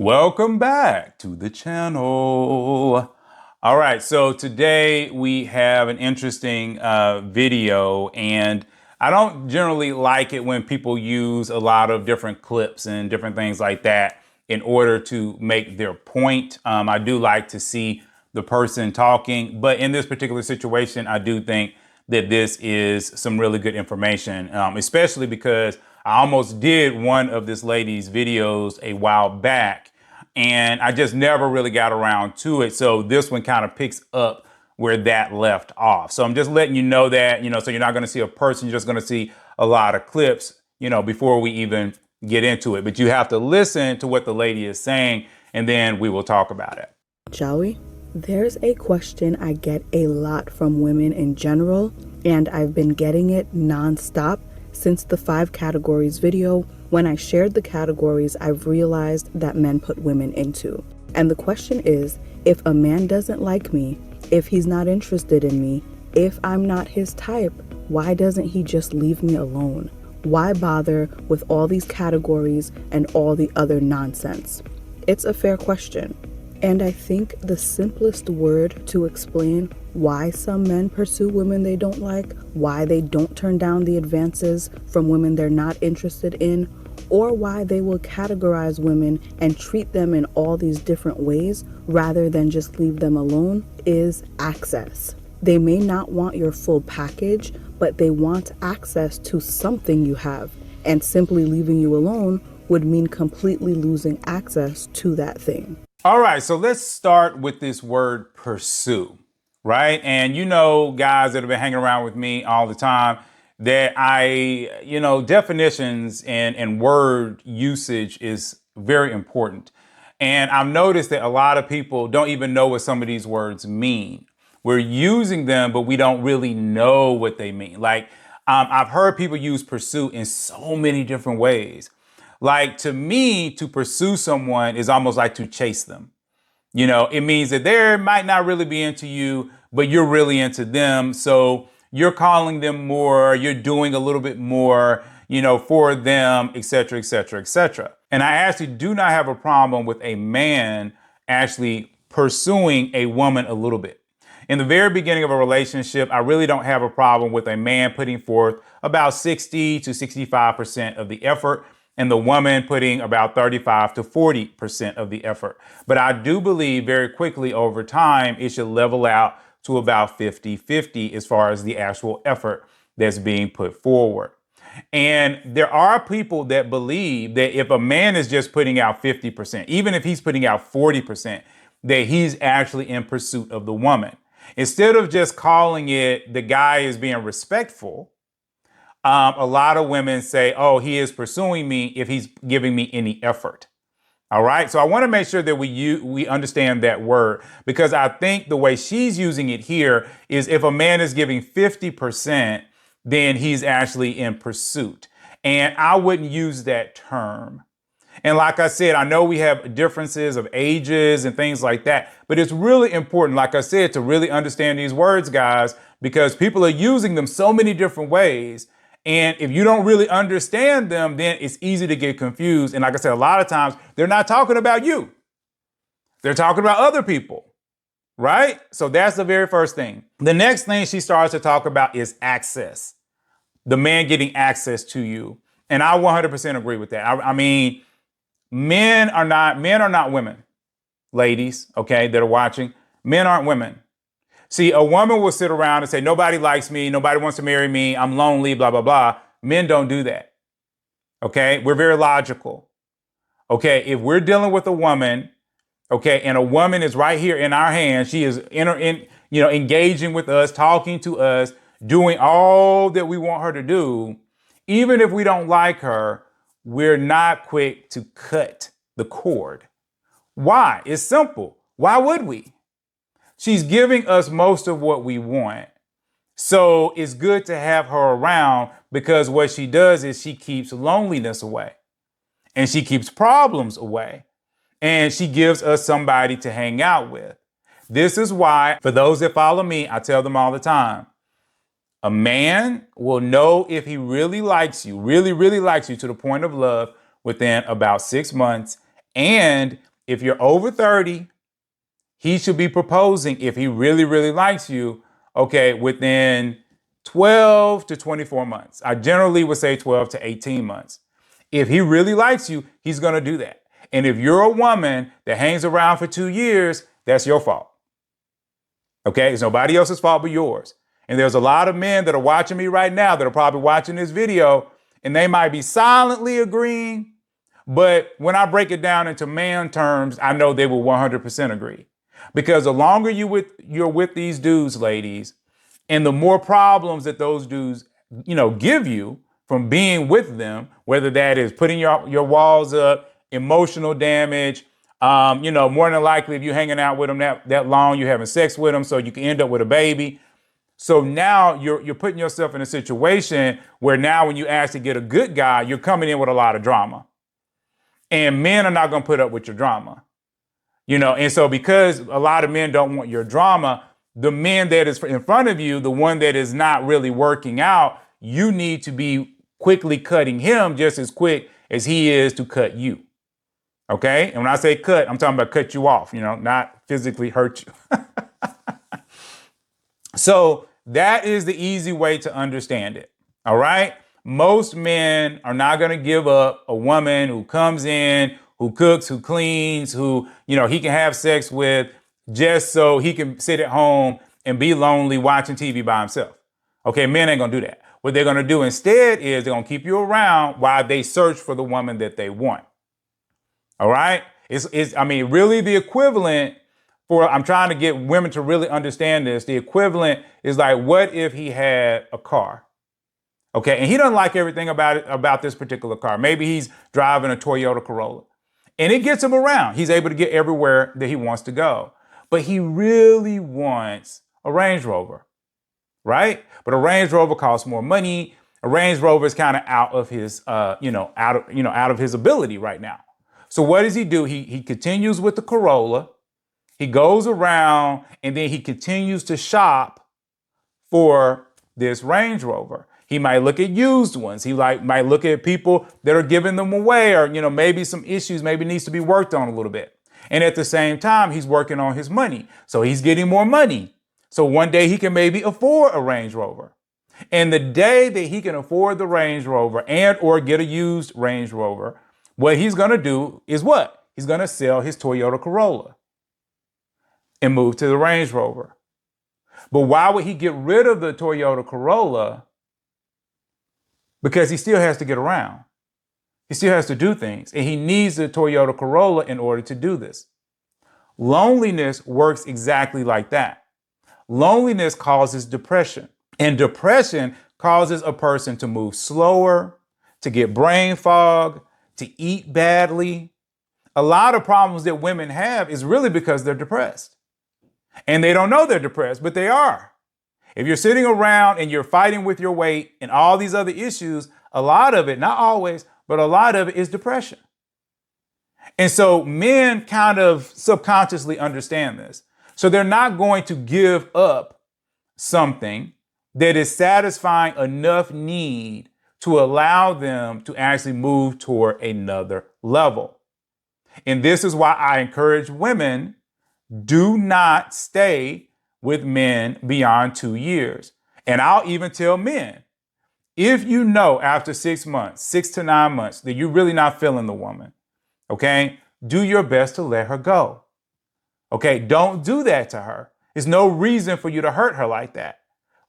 Welcome back to the channel. All right, so today we have an interesting video, and I don't generally like it when people use a lot of different clips and different things like that in order to make their point. I do like to see the person talking, but in this particular situation, I do think that this is some really good information, especially because I almost did one of this lady's videos a while back and I just never really got around to it. So this one kind of picks up where that left off. So I'm just letting you know that, so you're not going to see a person, you're just going to see a lot of clips, before we even get into it. But you have to listen to what the lady is saying, and then we will talk about it. Shall we? There's a question I get a lot from women in general, and I've been getting it nonstop since the 5 categories video. When I shared the categories, I've realized that men put women into. And the question is, if a man doesn't like me, if he's not interested in me, if I'm not his type, why doesn't he just leave me alone? Why bother with all these categories and all the other nonsense? It's a fair question. And I think the simplest word to explain why some men pursue women they don't like, why they don't turn down the advances from women they're not interested in, or why they will categorize women and treat them in all these different ways rather than just leave them alone is access. They may not want your full package, but they want access to something you have, and simply leaving you alone would mean completely losing access to that thing. All right, so let's start with this word pursue, right? And guys that have been hanging around with me all the time, that definitions and word usage is very important. And I've noticed that a lot of people don't even know what some of these words mean. We're using them, but we don't really know what they mean. Like, I've heard people use pursue in so many different ways. Like, to me, to pursue someone is almost like to chase them. It means that they might not really be into you, but you're really into them. So you're calling them more, you're doing a little bit more, for them, et cetera, et cetera, et cetera. And I actually do not have a problem with a man actually pursuing a woman a little bit. In the very beginning of a relationship, I really don't have a problem with a man putting forth about 60 to 65% of the effort and the woman putting about 35 to 40% of the effort. But I do believe very quickly over time, it should level out to about 50-50 as far as the actual effort that's being put forward. And there are people that believe that if a man is just putting out 50%, even if he's putting out 40%, that he's actually in pursuit of the woman. Instead of just calling it the guy is being respectful, a lot of women say, oh, he is pursuing me if he's giving me any effort. All right. So I want to make sure that we understand that word, because I think the way she's using it here is if a man is giving 50%, then he's actually in pursuit. And I wouldn't use that term. And like I said, I know we have differences of ages and things like that, but it's really important, like I said, to really understand these words, guys, because people are using them so many different ways. And if you don't really understand them, then it's easy to get confused. And like I said, a lot of times they're not talking about you. They're talking about other people, right? So that's the very first thing. The next thing she starts to talk about is access. The man getting access to you. And I 100% agree with that. I mean, men are not women, ladies, okay, that are watching. Men aren't women. See, a woman will sit around and say, nobody likes me, nobody wants to marry me, I'm lonely, blah, blah, blah. Men don't do that. Okay, we're very logical. Okay, if we're dealing with a woman, okay, and a woman is right here in our hands, she is engaging with us, talking to us, doing all that we want her to do, even if we don't like her, we're not quick to cut the cord. Why? It's simple. Why would we? She's giving us most of what we want. So it's good to have her around, because what she does is she keeps loneliness away and she keeps problems away and she gives us somebody to hang out with. This is why, for those that follow me, I tell them all the time, a man will know if he really likes you, really, really likes you to the point of love within about 6 months. And if you're over 30, he should be proposing, if he really, really likes you, okay, within 12 to 24 months. I generally would say 12 to 18 months. If he really likes you, he's going to do that. And if you're a woman that hangs around for 2 years, that's your fault. Okay, it's nobody else's fault but yours. And there's a lot of men that are watching me right now that are probably watching this video, and they might be silently agreeing, but when I break it down into man terms, I know they will 100% agree. Because the longer you're with these dudes, ladies, and the more problems that those dudes, give you from being with them, whether that is putting your walls up, emotional damage, more than likely if you're hanging out with them that long, you're having sex with them, so you can end up with a baby. So now you're putting yourself in a situation where now when you actually get a good guy, you're coming in with a lot of drama. And men are not going to put up with your drama. And so because a lot of men don't want your drama, the man that is in front of you, the one that is not really working out, you need to be quickly cutting him just as quick as he is to cut you. Okay? And when I say cut, I'm talking about cut you off, not physically hurt you. So that is the easy way to understand it. All right? Most men are not going to give up a woman who comes in, who cooks, who cleans, who, he can have sex with just so he can sit at home and be lonely watching TV by himself. Okay, men ain't going to do that. What they're going to do instead is they're going to keep you around while they search for the woman that they want. All right? It's really the equivalent I'm trying to get women to really understand this. The equivalent is like, what if he had a car? Okay, and he doesn't like everything about this particular car. Maybe he's driving a Toyota Corolla. And it gets him around. He's able to get everywhere that he wants to go. But he really wants a Range Rover, right? But a Range Rover costs more money. A Range Rover is kind of out of his, out of his ability right now. So what does he do? He continues with the Corolla. He goes around and then he continues to shop for this Range Rover. He might look at used ones. He might look at people that are giving them away, or, maybe some issues, maybe needs to be worked on a little bit. And at the same time, he's working on his money. So he's getting more money. So one day he can maybe afford a Range Rover. And the day that he can afford the Range Rover and or get a used Range Rover, what he's going to do is what? He's going to sell his Toyota Corolla and move to the Range Rover. But why would he get rid of the Toyota Corolla? Because he still has to get around. He still has to do things. And he needs the Toyota Corolla in order to do this. Loneliness works exactly like that. Loneliness causes depression. And depression causes a person to move slower, to get brain fog, to eat badly. A lot of problems that women have is really because they're depressed. And they don't know they're depressed, but they are. If you're sitting around and you're fighting with your weight and all these other issues, a lot of it, not always, but a lot of it is depression. And so men kind of subconsciously understand this. So they're not going to give up something that is satisfying enough need to allow them to actually move toward another level. And this is why I encourage women, do not stay with men beyond 2 years. And I'll even tell men, if you know after 6 months, 6 to 9 months, that you're really not feeling the woman, okay, do your best to let her go. Okay, don't do that to her. There's no reason for you to hurt her like that.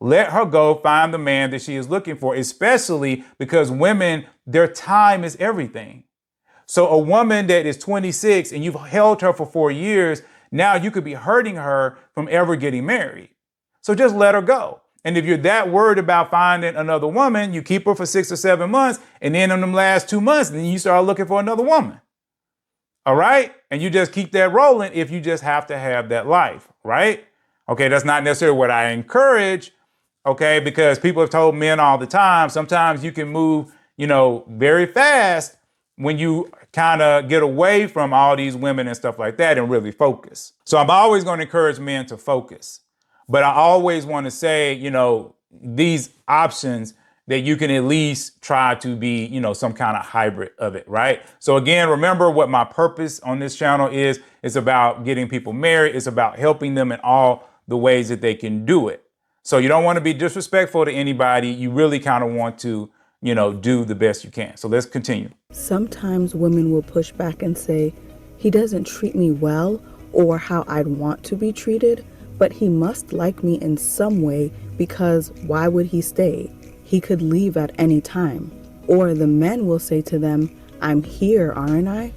Let her go find the man that she is looking for, especially because women, their time is everything. So a woman that is 26 and you've held her for 4 years, now you could be hurting her from ever getting married. So just let her go. And if you're that worried about finding another woman, you keep her for 6 or 7 months. And then in them last 2 months, then you start looking for another woman. All right. And you just keep that rolling if you just have to have that life. Right. Okay. That's not necessarily what I encourage. Okay. Because people have told men all the time, sometimes you can move, very fast when you kind of get away from all these women and stuff like that and really focus. So I'm always going to encourage men to focus. But I always want to say, these options that you can at least try to be, some kind of hybrid of it, right? So again, remember what my purpose on this channel is. It's about getting people married. It's about helping them in all the ways that they can do it. So you don't want to be disrespectful to anybody. You really kind of want to, do the best you can. So let's continue. Sometimes women will push back and say, he doesn't treat me well or how I'd want to be treated, but he must like me in some way because why would he stay? He could leave at any time. Or the men will say to them, I'm here, aren't I?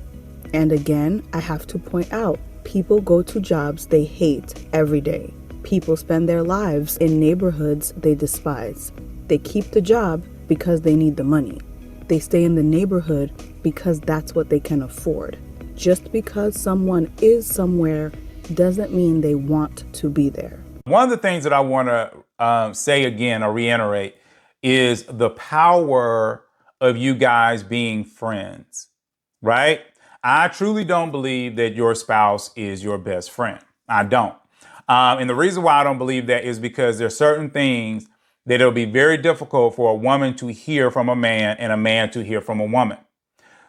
And again, I have to point out, people go to jobs they hate every day. People spend their lives in neighborhoods they despise. They keep the job because they need the money. They stay in the neighborhood because that's what they can afford. Just because someone is somewhere doesn't mean they want to be there. One of the things that I want to say again or reiterate is the power of you guys being friends, right? I truly don't believe that your spouse is your best friend. I don't. And the reason why I don't believe that is because there are certain things that it'll be very difficult for a woman to hear from a man and a man to hear from a woman.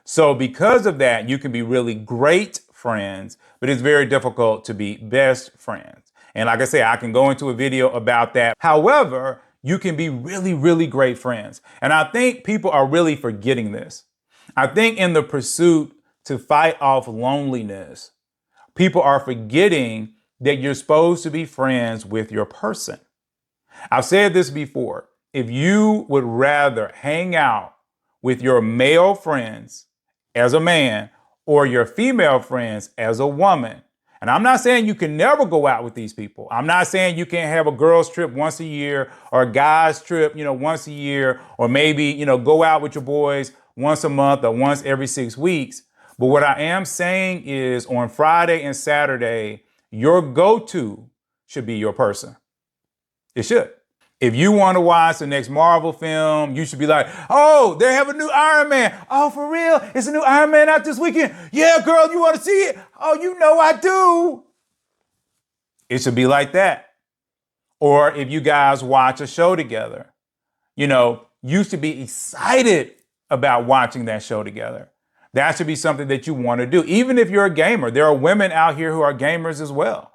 So because of that, you can be really great friends, but it's very difficult to be best friends. And like I say, I can go into a video about that. However, you can be really, really great friends. And I think people are really forgetting this. I think in the pursuit to fight off loneliness, people are forgetting that you're supposed to be friends with your person. I've said this before. If you would rather hang out with your male friends as a man or your female friends as a woman, and I'm not saying you can never go out with these people. I'm not saying you can't have a girls trip once a year or a guys trip, once a year, or maybe, go out with your boys once a month or once every 6 weeks. But what I am saying is on Friday and Saturday, your go-to should be your person. It should. If you want to watch the next Marvel film, you should be like, oh, they have a new Iron Man. Oh, for real? It's a new Iron Man out this weekend. Yeah, girl, you want to see it? Oh, I do. It should be like that. Or if you guys watch a show together, you should be excited about watching that show together. That should be something that you want to do. Even if you're a gamer, there are women out here who are gamers as well.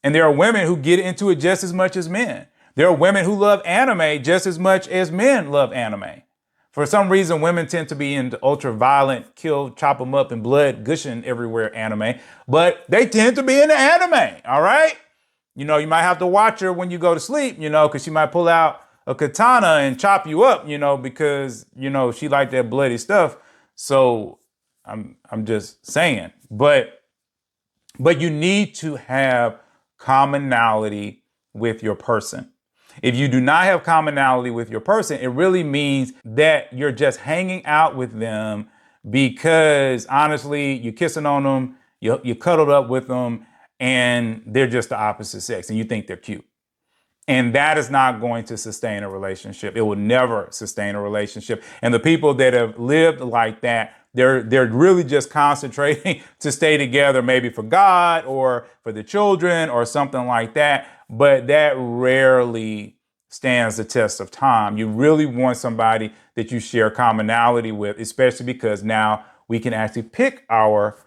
And there are women who get into it just as much as men. There are women who love anime just as much as men love anime. For some reason, women tend to be into ultra violent, kill, chop them up, and blood gushing everywhere anime, but they tend to be into anime, all right? You might have to watch her when you go to sleep, because she might pull out a katana and chop you up, because, she like that bloody stuff. So I'm just saying, but you need to have commonality with your person. If you do not have commonality with your person, it really means that you're just hanging out with them because honestly, you're kissing on them, you cuddled up with them, and they're just the opposite sex and you think they're cute. And that is not going to sustain a relationship. It will never sustain a relationship. And the people that have lived like that, they're really just concentrating to stay together, maybe for God or for the children or something like that. But that rarely stands the test of time. You really want somebody that you share commonality with, especially because now we can actually pick our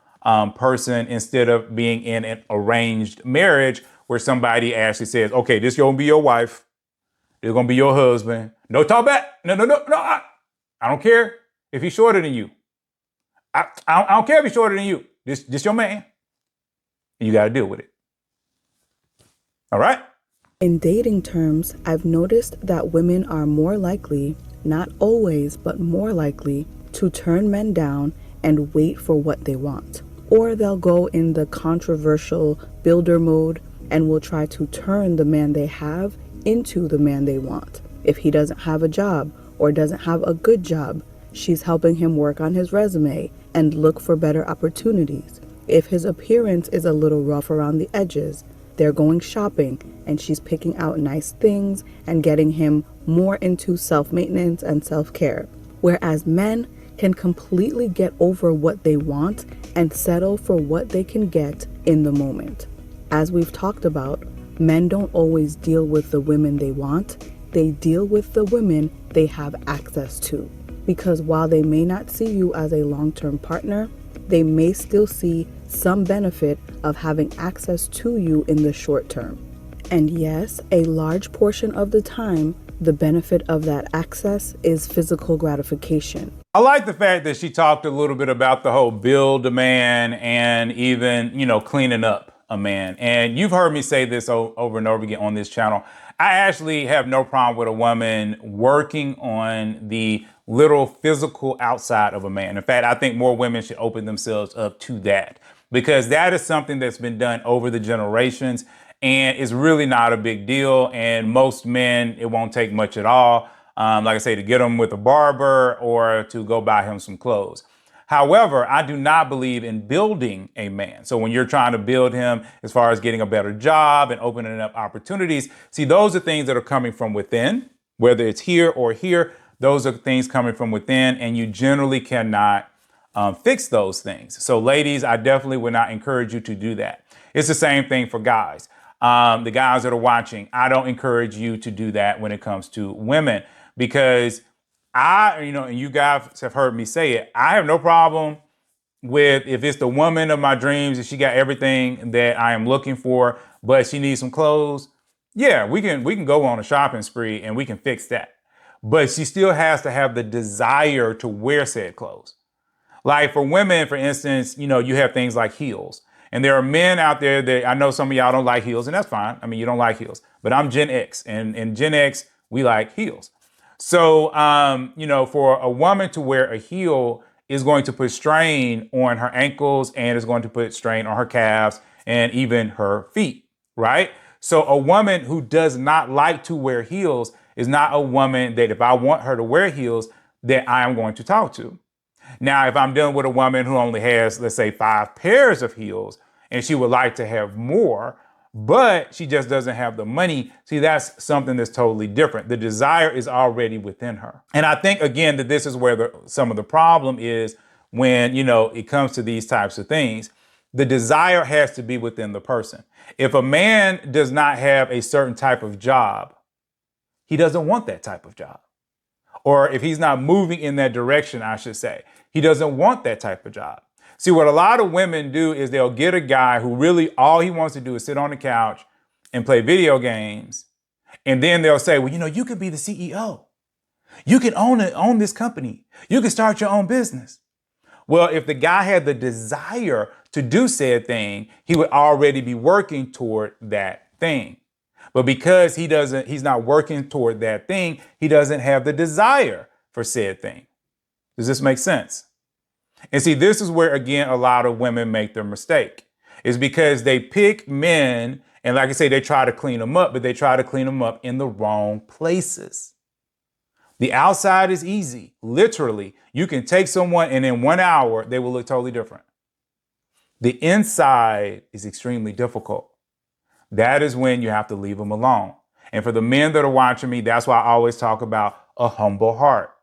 person instead of being in an arranged marriage where somebody actually says, okay, this is going to be your wife. This is going to be your husband. No talk back. No. I don't care if he's shorter than you. I don't care if he's shorter than you. This your man. And you got to deal with it. All right. In dating terms, I've noticed that women are more likely, not always, but more likely, to turn men down and wait for what they want. Or they'll go in the controversial builder mode and will try to turn the man they have into the man they want. If he doesn't have a job or doesn't have a good job, she's helping him work on his resume and look for better opportunities. If his appearance is a little rough around the edges, they're going shopping and she's picking out nice things and getting him more into self-maintenance and self-care. Whereas men can completely get over what they want and settle for what they can get in the moment. As we've talked about, men don't always deal with the women they want, they deal with the women they have access to. Because while they may not see you as a long-term partner, they may still see some benefit of having access to you in the short term. And yes, a large portion of the time, the benefit of that access is physical gratification. I like the fact that she talked a little bit about the whole build a man and even, cleaning up a man. And you've heard me say this over and over again on this channel. I actually have no problem with a woman working on the little physical outside of a man. In fact, I think more women should open themselves up to that, because that is something that's been done over the generations and is really not a big deal. And most men, it won't take much at all. Like I say, to get him with a barber or to go buy him some clothes. However, I do not believe in building a man. So when you're trying to build him as far as getting a better job and opening up opportunities, see, those are things that are coming from within, whether it's here or here. Those are things coming from within, and you generally cannot fix those things. So ladies, I definitely would not encourage you to do that. It's the same thing for guys. The guys that are watching, I don't encourage you to do that when it comes to women, because and you guys have heard me say it, I have no problem with if it's the woman of my dreams and she got everything that I am looking for, but she needs some clothes. Yeah, we can go on a shopping spree and we can fix that. But she still has to have the desire to wear said clothes. Like for women, for instance, you have things like heels. And there are men out there that I know some of y'all don't like heels, and that's fine. I mean, you don't like heels, but I'm Gen X, and Gen X, we like heels. So, for a woman to wear a heel is going to put strain on her ankles and is going to put strain on her calves and even her feet, right? So a woman who does not like to wear heels is not a woman that if I want her to wear heels, that I am going to talk to. Now, if I'm dealing with a woman who only has, let's say, 5 pairs of heels and she would like to have more, but she just doesn't have the money, see, that's something that's totally different. The desire is already within her. And I think, again, that this is where some of the problem is when, it comes to these types of things. The desire has to be within the person. If a man does not have a certain type of job, he doesn't want that type of job. Or if he's not moving in that direction, I should say, he doesn't want that type of job. See, what a lot of women do is they'll get a guy who really all he wants to do is sit on the couch and play video games. And then they'll say, well, you could be the CEO. You can own this company. You can start your own business. Well, if the guy had the desire to do said thing, he would already be working toward that thing. But because he's not working toward that thing, he doesn't have the desire for said thing. Does this make sense? And see, this is where, again, a lot of women make their mistake. Is because they pick men, and like I say, they try to clean them up, but they try to clean them up in the wrong places. The outside is easy. Literally, you can take someone and in 1 hour, they will look totally different. The inside is extremely difficult. That is when you have to leave them alone. And for the men that are watching me, that's why I always talk about a humble heart.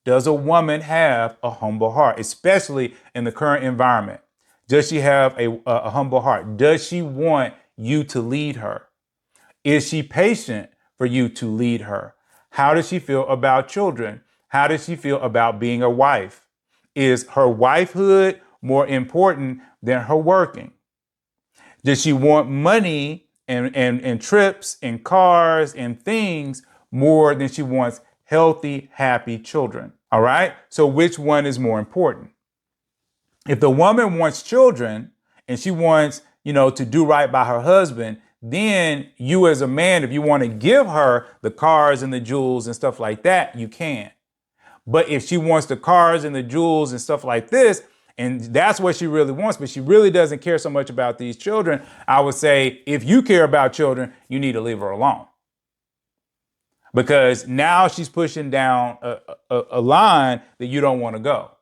Does a woman have a humble heart, especially in the current environment? Does she have a humble heart? Does she want you to lead her? Is she patient for you to lead her? How does she feel about children? How does she feel about being a wife? Is her wifehood more important than her working? Does she want money and trips and cars and things more than she wants healthy, happy children? All right. So which one is more important? If the woman wants children and she wants, to do right by her husband, then you as a man, if you want to give her the cars and the jewels and stuff like that, you can. But if she wants the cars and the jewels and stuff like this, and that's what she really wants, but she really doesn't care so much about these children, I would say, if you care about children, you need to leave her alone. Because now she's pushing down a line that you don't want to go.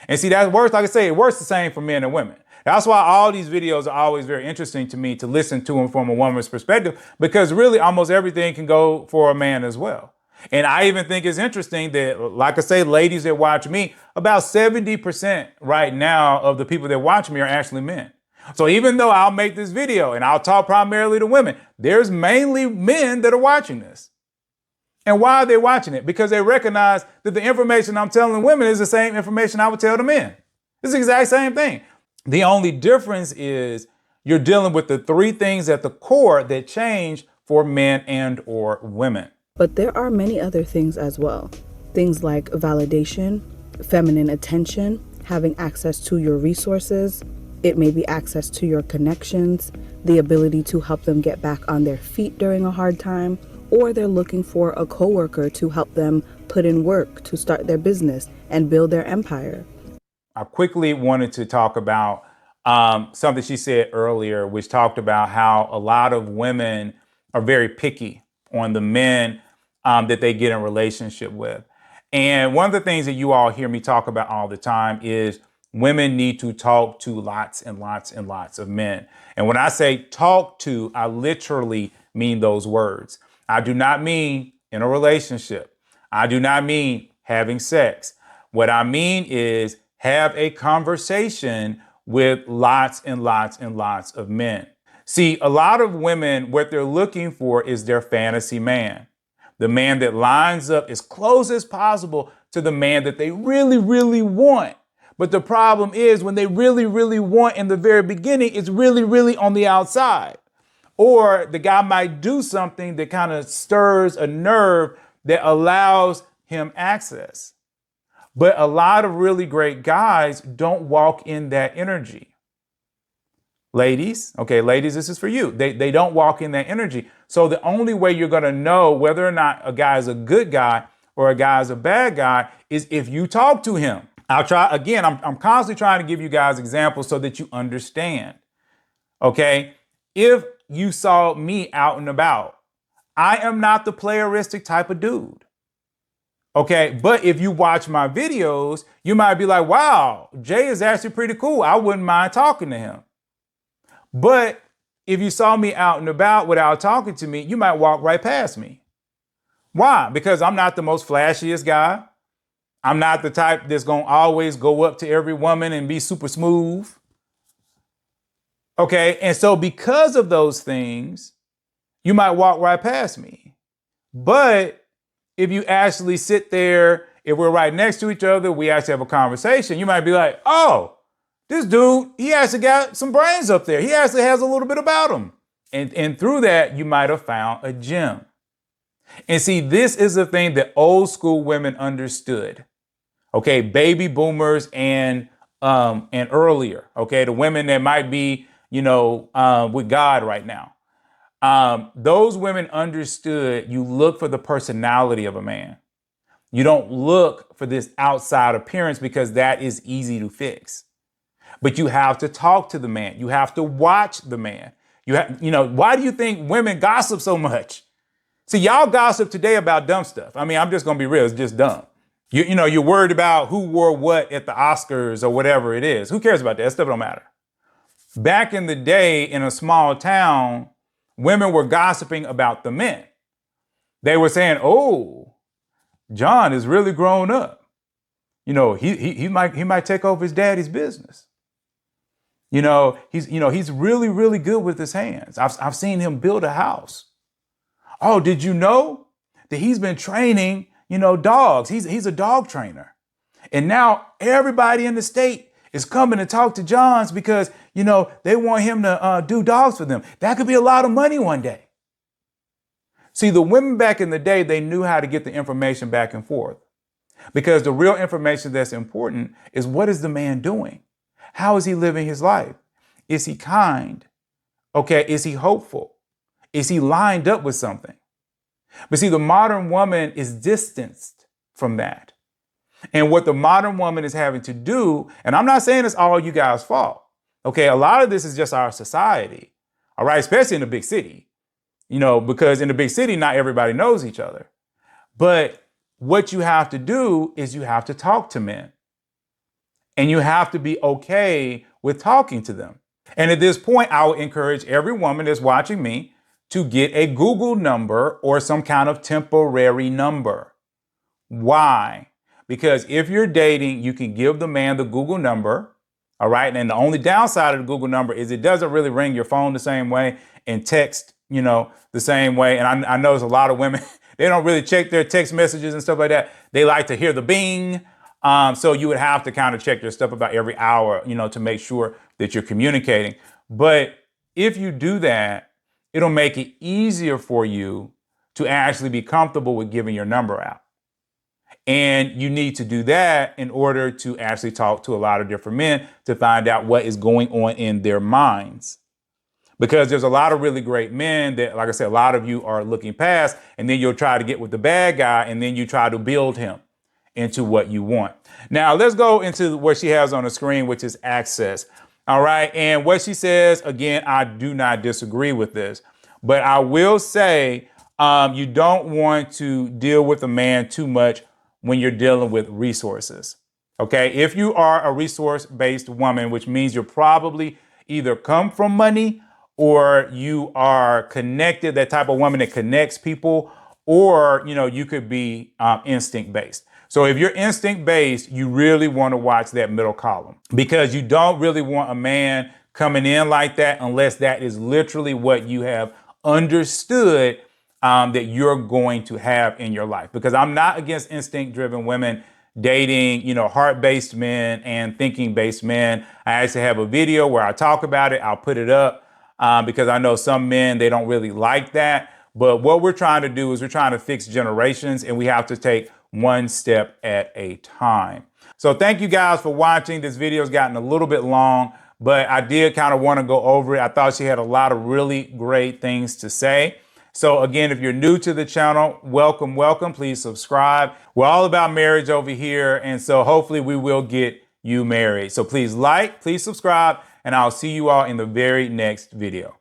And see, that works, like I say, it works the same for men and women. That's why all these videos are always very interesting to me to listen to them from a woman's perspective, because really almost everything can go for a man as well. And I even think it's interesting that, like I say, ladies that watch me, about 70% right now of the people that watch me are actually men. So even though I'll make this video and I'll talk primarily to women, there's mainly men that are watching this. And why are they watching it? Because they recognize that the information I'm telling women is the same information I would tell the men. It's the exact same thing. The only difference is you're dealing with the three things at the core that change for men and or women. But there are many other things as well. Things like validation, feminine attention, having access to your resources. It may be access to your connections, the ability to help them get back on their feet during a hard time, or they're looking for a coworker to help them put in work to start their business and build their empire. I quickly wanted to talk about something she said earlier, which talked about how a lot of women are very picky on the men that they get in relationship with. And one of the things that you all hear me talk about all the time is women need to talk to lots and lots and lots of men. And when I say talk to, I literally mean those words. I do not mean in a relationship. I do not mean having sex. What I mean is have a conversation with lots and lots and lots of men. See, a lot of women, what they're looking for is their fantasy man. The man that lines up as close as possible to the man that they really, really want. But the problem is when they really, really want in the very beginning, it's really, really on the outside. Or the guy might do something that kind of stirs a nerve that allows him access. But a lot of really great guys don't walk in that energy. Ladies, this is for you. They don't walk in that energy. So the only way you're going to know whether or not a guy is a good guy or a guy is a bad guy is if you talk to him. I'll try again. I'm constantly trying to give you guys examples so that you understand. Okay. If you saw me out and about, I am not the playeristic type of dude. Okay. But if you watch my videos, you might be like, wow, Jay is actually pretty cool. I wouldn't mind talking to him. But if you saw me out and about without talking to me, you might walk right past me. Why? Because I'm not the most flashiest guy. I'm not the type that's going to always go up to every woman and be super smooth. Okay. And so because of those things, you might walk right past me. But if you actually sit there, if we're right next to each other, we actually have a conversation, you might be like, oh, this dude, he actually got some brains up there. He actually has a little bit about him. And through that, you might have found a gem. And see, this is the thing that old school women understood. Okay, baby boomers and earlier. Okay, the women that might be, with God right now. Those women understood you look for the personality of a man. You don't look for this outside appearance because that is easy to fix. But you have to talk to the man. You have to watch the man. Why do you think women gossip so much? See, y'all gossip today about dumb stuff. I mean, I'm just going to be real. It's just dumb. You're worried about who wore what at the Oscars or whatever it is. Who cares about that? That stuff don't matter. Back in the day in a small town, women were gossiping about the men. They were saying, oh, John is really grown up. He might take over his daddy's business. He's really, really good with his hands. I've seen him build a house. Oh, did you know that he's been training, dogs? He's a dog trainer. And now everybody in the state is coming to talk to Johns because, they want him to do dogs for them. That could be a lot of money one day. See, the women back in the day, they knew how to get the information back and forth because the real information that's important is what is the man doing? How is he living his life? Is he kind? Okay. Is he hopeful? Is he lined up with something? But see, the modern woman is distanced from that. And what the modern woman is having to do, and I'm not saying it's all you guys' fault. Okay. A lot of this is just our society. All right. Especially in the big city, because in the big city, not everybody knows each other. But what you have to do is you have to talk to men. And you have to be okay with talking to them. And at this point, I would encourage every woman that's watching me to get a Google number or some kind of temporary number. Why? Because if you're dating, you can give the man the Google number. All right. And the only downside of the Google number is it doesn't really ring your phone the same way and text, the same way. And I know there's a lot of women They don't really check their text messages and stuff like that. They like to hear the bing. So you would have to kind of check your stuff about every hour, to make sure that you're communicating. But if you do that, it'll make it easier for you to actually be comfortable with giving your number out. And you need to do that in order to actually talk to a lot of different men to find out what is going on in their minds. Because there's a lot of really great men that, like I said, a lot of you are looking past, and then you'll try to get with the bad guy, and then you try to build him into what you want. Now, let's go into what she has on the screen, which is access. All right. And what she says, again, I do not disagree with this, but I will say you don't want to deal with a man too much when you're dealing with resources. OK, if you are a resource-based woman, which means you're probably either come from money or you are connected, that type of woman that connects people, or, you could be instinct-based. So if you're instinct-based, you really want to watch that middle column, because you don't really want a man coming in like that unless that is literally what you have understood that you're going to have in your life. Because I'm not against instinct-driven women dating, heart-based men and thinking-based men. I actually have a video where I talk about it. I'll put it up because I know some men, they don't really like that. But what we're trying to do is we're trying to fix generations, and we have to take one step at a time. So thank you guys for watching. This video has gotten a little bit long, but I did kind of want to go over it. I thought she had a lot of really great things to say. So again, if you're new to the channel, welcome, welcome. Please subscribe. We're all about marriage over here. And so hopefully we will get you married. So please like, please subscribe, and I'll see you all in the very next video.